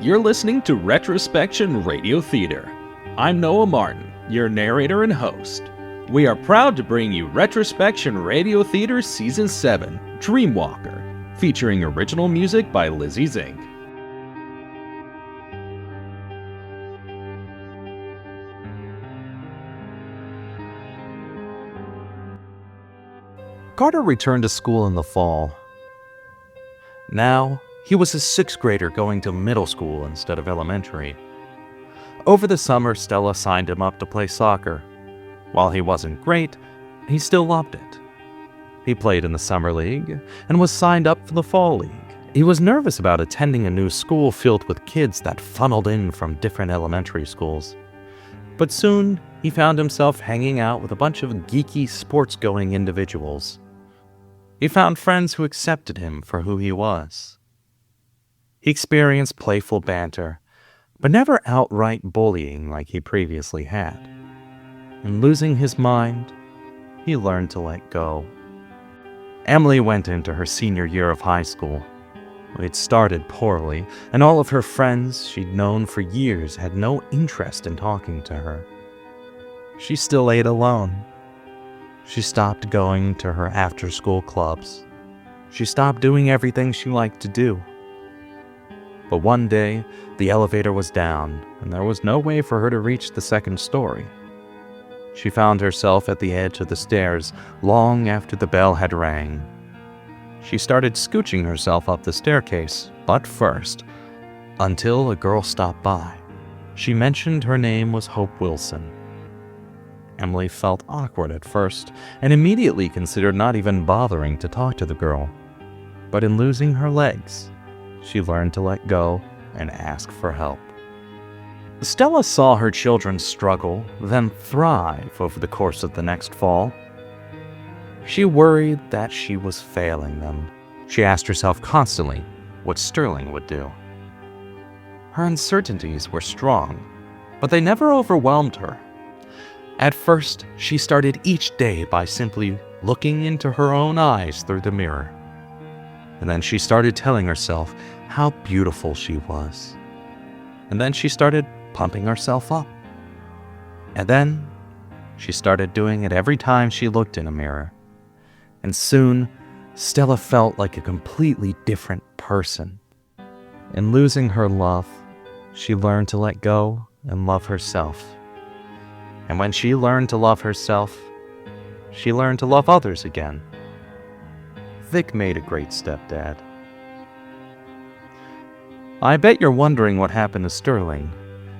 You're listening to Retrospection Radio Theater. I'm Noah Martin, your narrator and host. We are proud to bring you Retrospection Radio Theater Season 7, Dreamwalker, featuring original music by Lizzie Zink. Carter returned to school in the fall. Now, he was a sixth grader going to middle school instead of elementary. Over the summer, Stella signed him up to play soccer. While he wasn't great, he still loved it. He played in the summer league and was signed up for the fall league. He was nervous about attending a new school filled with kids that funneled in from different elementary schools. But soon, he found himself hanging out with a bunch of geeky, sports-going individuals. He found friends who accepted him for who he was. He experienced playful banter, but never outright bullying like he previously had. In losing his mind, he learned to let go. Emilie went into her senior year of high school. It started poorly, and all of her friends she'd known for years had no interest in talking to her. She still ate alone. She stopped going to her after-school clubs. She stopped doing everything she liked to do. But one day, the elevator was down, and there was no way for her to reach the second story. She found herself at the edge of the stairs long after the bell had rang. She started scooching herself up the staircase, butt first, until a girl stopped by. She mentioned her name was Hope Wilson. Emilie felt awkward at first, and immediately considered not even bothering to talk to the girl. But in losing her legs, she learned to let go and ask for help. Stella saw her children struggle, then thrive over the course of the next fall. She worried that she was failing them. She asked herself constantly what Stirling would do. Her uncertainties were strong, but they never overwhelmed her. At first, she started each day by simply looking into her own eyes through the mirror. And then she started telling herself how beautiful she was. And then she started pumping herself up. And then she started doing it every time she looked in a mirror. And soon, Stella felt like a completely different person. In losing her love, she learned to let go and love herself. And when she learned to love herself, she learned to love others again. Vic made a great stepdad. I bet you're wondering what happened to Stirling,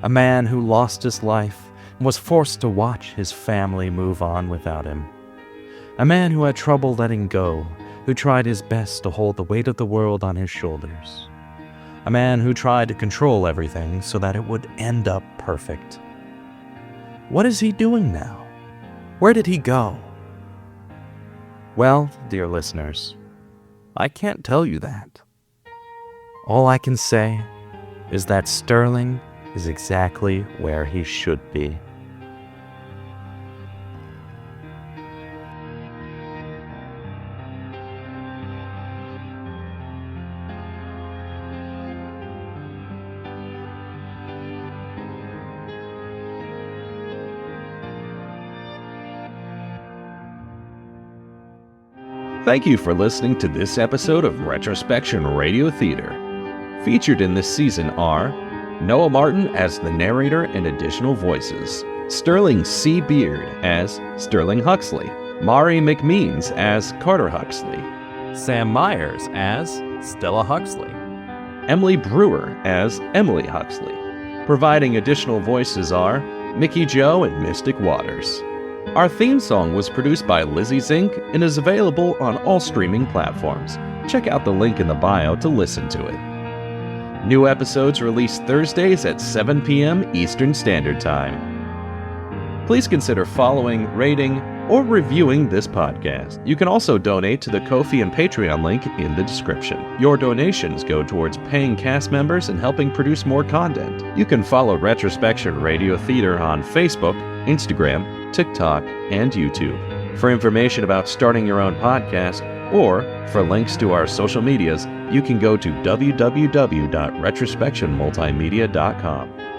a man who lost his life and was forced to watch his family move on without him. A man who had trouble letting go, who tried his best to hold the weight of the world on his shoulders. A man who tried to control everything so that it would end up perfect. What is he doing now? Where did he go? Well, dear listeners, I can't tell you that. All I can say is that Stirling is exactly where he should be. Thank you for listening to this episode of Retrospection Radio Theater. Featured in this season are Noah Martin as the narrator and additional voices, Sterling C. Beard as Stirling Huxley, Mari McMeans as Carter Huxley, Sam Meyers as Stella Huxley, Emilie Brewer as Emilie Huxley. Providing additional voices are Mickey Joe and Mystic Waters. Our theme song was produced by Lizzie Zink and is available on all streaming platforms. Check out the link in the bio to listen to it. New episodes released Thursdays at 7 p.m. Eastern Standard Time. Please consider following, rating, or reviewing this podcast. You can also donate to the Ko-fi and Patreon link in the description. Your donations go towards paying cast members and helping produce more content. You can follow Retrospection Radio Theater on Facebook, Instagram, TikTok, and YouTube. For information about starting your own podcast, or for links to our social medias, you can go to www.retrospectionmultimedia.com.